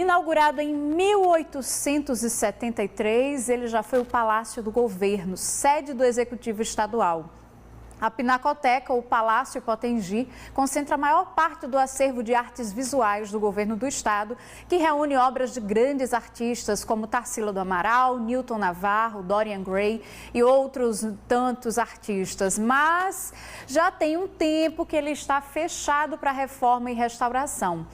Inaugurado em 1873, ele já foi o Palácio do Governo, sede do Executivo Estadual. A Pinacoteca, ou Palácio Potengi, concentra a maior parte do acervo de artes visuais do governo do estado, que reúne obras de grandes artistas como Tarsila do Amaral, Newton Navarro, Dorian Gray e outros tantos artistas. Mas já tem um tempo que ele está fechado para reforma e restauração.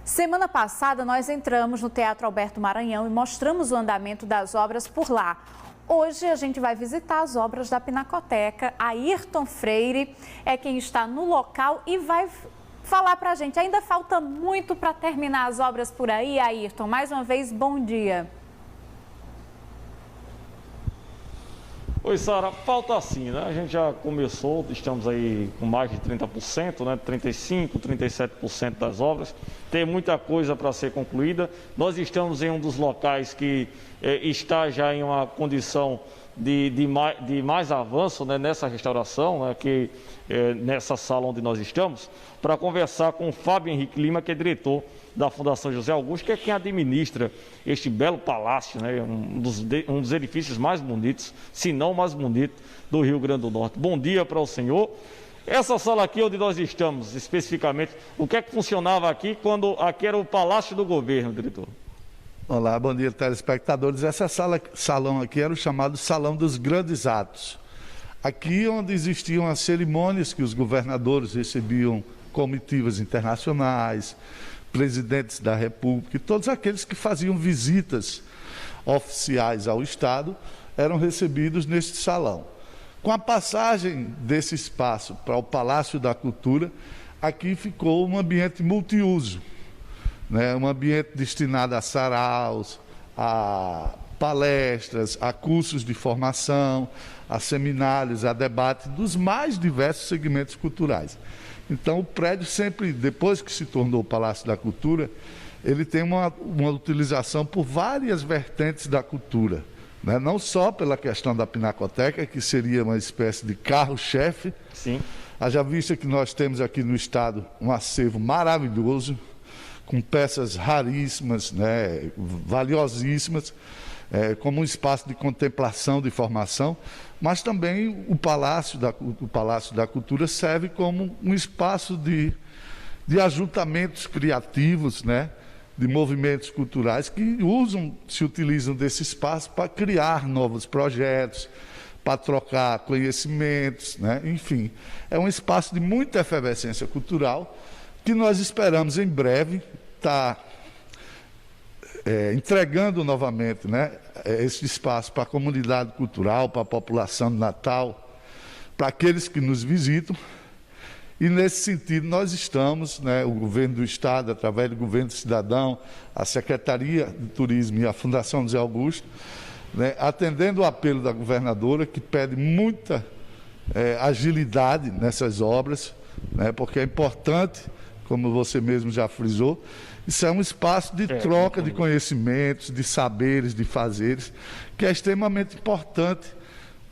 Semana passada, nós entramos no Teatro Alberto Maranhão e mostramos o andamento das obras por lá. Hoje a gente vai visitar as obras da Pinacoteca. Ayrton Freire é quem está no local e vai falar para a gente. Ainda falta muito para terminar as obras por aí, Ayrton. Mais uma vez, bom dia. Oi, Sara, falta assim, né? A gente já começou, estamos aí com mais de 30%, né? 35%, 37% das obras. Tem muita coisa para ser concluída. Nós estamos em um dos locais que está já em uma condição de mais avanço, né? Nessa restauração, né? Nessa sala onde nós estamos, para conversar com o Fábio Henrique Lima, que é diretor da Fundação José Augusto, que é quem administra este belo palácio, né? Um dos edifícios mais bonitos, se não o mais bonito, do Rio Grande do Norte. Bom dia para o senhor. Essa sala aqui onde nós estamos, especificamente, o que é que funcionava aqui quando aqui era o Palácio do Governo, diretor? Olá, bom dia, telespectadores. Essa salão aqui era o chamado Salão dos Grandes Atos. Aqui onde existiam as cerimônias que os governadores recebiam comitivas internacionais, presidentes da República e todos aqueles que faziam visitas oficiais ao Estado eram recebidos neste salão. Com a passagem desse espaço para o Palácio da Cultura, aqui ficou um ambiente multiuso, né? Um ambiente destinado a saraus, a palestras, a cursos de formação, a seminários, a debate dos mais diversos segmentos culturais. Então, o prédio sempre, depois que se tornou o Palácio da Cultura, ele tem uma utilização por várias vertentes da cultura, né? Não só pela questão da Pinacoteca, que seria uma espécie de carro-chefe. Sim. Haja vista que nós temos aqui no estado um acervo maravilhoso, com peças raríssimas, né? Valiosíssimas, como um espaço de contemplação, de formação, mas também o Palácio da Cultura serve como um espaço de ajuntamentos criativos, né? De movimentos culturais que se utilizam desse espaço para criar novos projetos, para trocar conhecimentos, né? Enfim, é um espaço de muita efervescência cultural que nós esperamos em breve estar entregando novamente, né, esse espaço para a comunidade cultural, para a população de Natal, para aqueles que nos visitam. E nesse sentido nós estamos, né, o governo do estado, através do governo do cidadão, a Secretaria de Turismo e a Fundação José Augusto, né, atendendo o apelo da governadora, que pede muita agilidade nessas obras, né, porque é importante, como você mesmo já frisou, isso é um espaço de troca de conhecimentos, de saberes, de fazeres, que é extremamente importante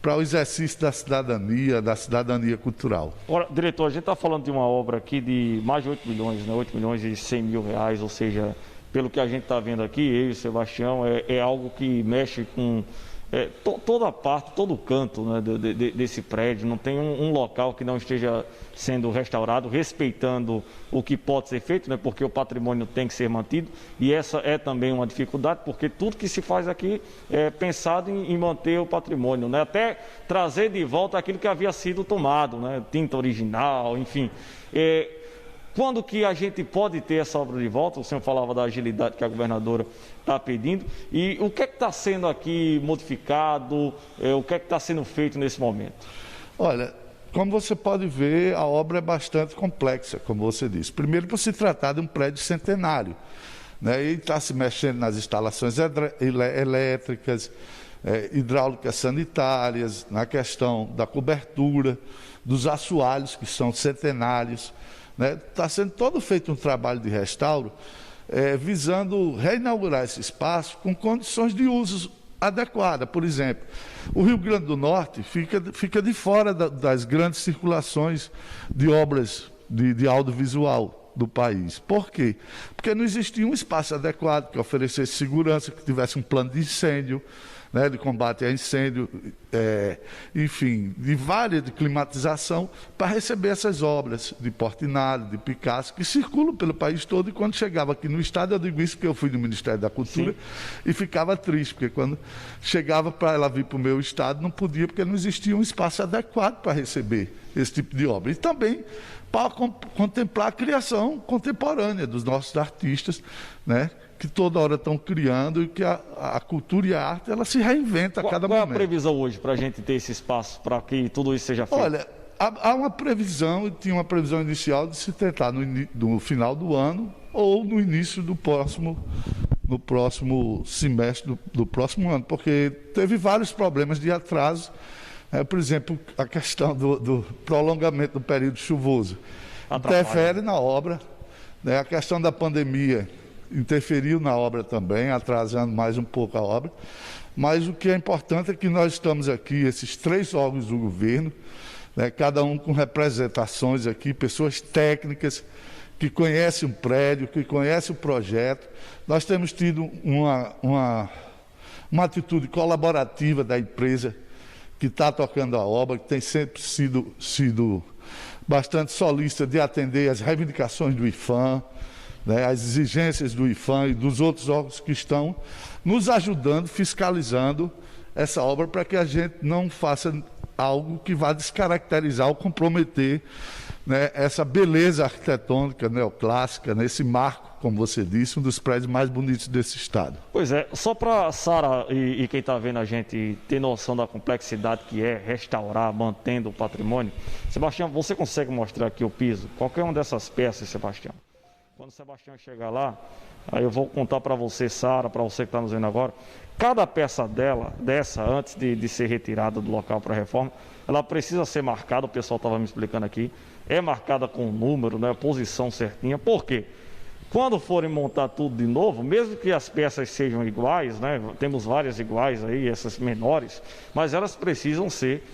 para o exercício da cidadania cultural. Ora, diretor, a gente está falando de uma obra aqui de mais de 8 milhões, né? 8 milhões e 100 mil reais, ou seja, pelo que a gente está vendo aqui, eu e o Sebastião, é algo que mexe com toda a parte, todo o canto, né, desse prédio. Não tem um local que não esteja sendo restaurado, respeitando o que pode ser feito, né, porque o patrimônio tem que ser mantido, e essa é também uma dificuldade, porque tudo que se faz aqui é pensado em manter o patrimônio, né, até trazer de volta aquilo que havia sido tomado, né, tinta original, enfim. Quando que a gente pode ter essa obra de volta? O senhor falava da agilidade que a governadora está pedindo. E o que é que está sendo aqui modificado? O que é que está sendo feito nesse momento? Olha, como você pode ver, a obra é bastante complexa, como você disse. Primeiro, por se tratar de um prédio centenário, né? E está se mexendo nas instalações elétricas, hidráulicas sanitárias, na questão da cobertura, dos assoalhos, que são centenários. Está sendo todo feito um trabalho de restauro visando reinaugurar esse espaço com condições de uso adequada. Por exemplo, o Rio Grande do Norte fica de fora das grandes circulações de obras de audiovisual. do país. Por quê? Porque não existia um espaço adequado que oferecesse segurança, que tivesse um plano de incêndio, né, de combate a incêndio, enfim, de climatização, para receber essas obras de Portinari, de Picasso, que circulam pelo país todo. E quando chegava aqui no estado, eu digo isso porque eu fui do Ministério da Cultura, sim, e ficava triste, porque quando chegava para ela vir para o meu estado, não podia, porque não existia um espaço adequado para receber esse tipo de obra. E também para contemplar a criação contemporânea dos nossos artistas, né, que toda hora estão criando, e que a cultura e a arte, ela se reinventa a cada momento. Qual é a previsão hoje para a gente ter esse espaço, para que tudo isso seja feito? Olha, há uma previsão, tinha uma previsão inicial de se tentar no final do ano ou no início no próximo semestre do próximo ano, porque teve vários problemas de atraso. Por exemplo, a questão do prolongamento do período chuvoso interfere na obra, né? A questão da pandemia interferiu na obra também, atrasando mais um pouco a obra. Mas o que é importante é que nós estamos aqui, esses 3 órgãos do governo, né, cada um com representações aqui, pessoas técnicas que conhecem o prédio, que conhecem o projeto. Nós temos tido uma atitude colaborativa da empresa que está tocando a obra, que tem sempre sido bastante solícita de atender às reivindicações do IPHAN, né, as exigências do IPHAN e dos outros órgãos que estão nos ajudando, fiscalizando essa obra, para que a gente não faça algo que vá descaracterizar ou comprometer, né, essa beleza arquitetônica neoclássica, né, esse marco, como você disse, um dos prédios mais bonitos desse estado. Pois é, só para a Sara e quem está vendo a gente ter noção da complexidade que é restaurar, mantendo o patrimônio. Sebastião, você consegue mostrar aqui o piso? Qualquer uma dessas peças, Sebastião. Quando o Sebastião chegar lá, aí eu vou contar para você, Sara, para você que está nos vendo agora, cada peça dessa, antes de ser retirada do local para reforma, ela precisa ser marcada, o pessoal estava me explicando aqui, é marcada com o número, né, a posição certinha. Por quê? Quando forem montar tudo de novo, mesmo que as peças sejam iguais, né, temos várias iguais aí, essas menores, mas elas precisam ser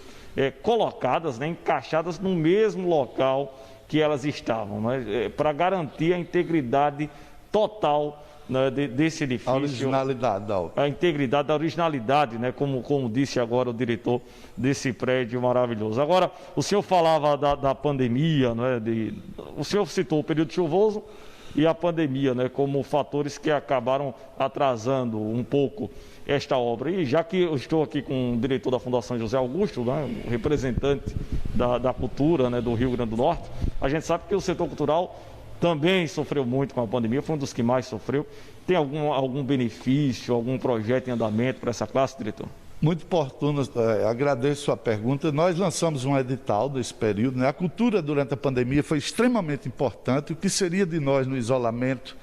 colocadas, né, encaixadas no mesmo local que elas estavam, né, para garantir a integridade total, né, desse edifício. A originalidade da obra. A integridade, a originalidade, né, como disse agora o diretor desse prédio maravilhoso. Agora, o senhor falava da pandemia, né, o senhor citou o período chuvoso e a pandemia, né, como fatores que acabaram atrasando um pouco esta obra. E já que eu estou aqui com o diretor da Fundação José Augusto, né, representante da cultura, né, do Rio Grande do Norte, a gente sabe que o setor cultural também sofreu muito com a pandemia, foi um dos que mais sofreu. Tem algum benefício, algum projeto em andamento para essa classe, diretor? Muito oportuno, agradeço a pergunta. Nós lançamos um edital nesse período, né? A cultura durante a pandemia foi extremamente importante. O que seria de nós no isolamento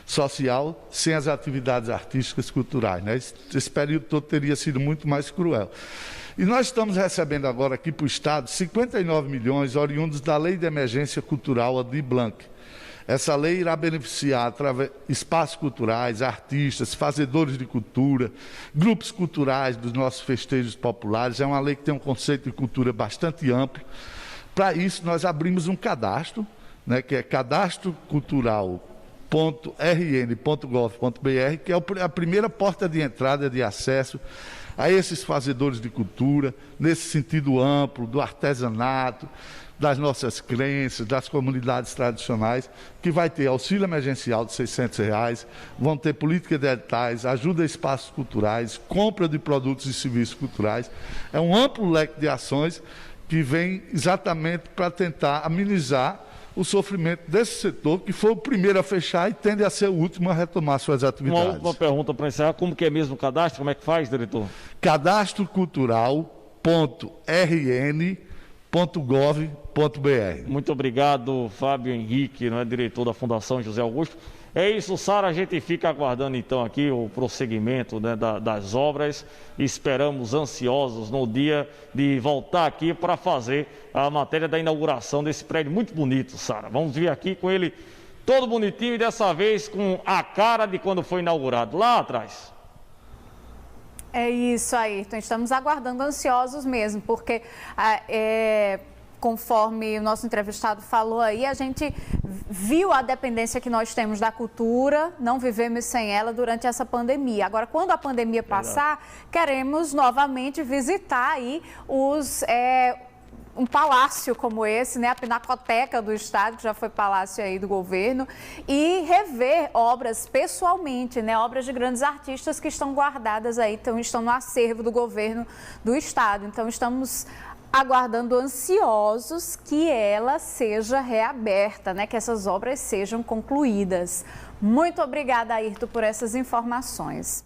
social sem as atividades artísticas e culturais, né? Esse período todo teria sido muito mais cruel. E nós estamos recebendo agora aqui para o Estado 59 milhões oriundos da Lei de Emergência Cultural Aldir Blanc. Essa lei irá beneficiar espaços culturais, artistas, fazedores de cultura, grupos culturais dos nossos festejos populares. É uma lei que tem um conceito de cultura bastante amplo. Para isso, nós abrimos um cadastro, né, que é cadastrocultural.rn.gov.br, que é a primeira porta de entrada de acesso a esses fazedores de cultura, nesse sentido amplo, do artesanato, das nossas crenças, das comunidades tradicionais, que vai ter auxílio emergencial de R$600, vão ter políticas de editais, ajuda a espaços culturais, compra de produtos e serviços culturais. É um amplo leque de ações que vem exatamente para tentar amenizar o sofrimento desse setor, que foi o primeiro a fechar e tende a ser o último a retomar suas atividades. Uma última pergunta para encerrar, como que é mesmo o cadastro? Como é que faz, diretor? cadastrocultural.rn.gov.br. Muito obrigado, Fábio Henrique, não é, diretor da Fundação José Augusto. É isso, Sara, a gente fica aguardando então aqui o prosseguimento, né, das obras. Esperamos ansiosos no dia de voltar aqui para fazer a matéria da inauguração desse prédio muito bonito, Sara. Vamos vir aqui com ele todo bonitinho e dessa vez com a cara de quando foi inaugurado, lá atrás. É isso, Ayrton. Estamos aguardando ansiosos mesmo, porque conforme o nosso entrevistado falou aí, a gente viu a dependência que nós temos da cultura, não vivemos sem ela durante essa pandemia. Agora, quando a pandemia passar, queremos novamente visitar aí um palácio como esse, né, a Pinacoteca do Estado, que já foi palácio aí do governo, e rever obras pessoalmente, né, obras de grandes artistas que estão guardadas aí, estão no acervo do governo do Estado. Então, estamos aguardando ansiosos que ela seja reaberta, né, que essas obras sejam concluídas. Muito obrigada, Ayrton, por essas informações.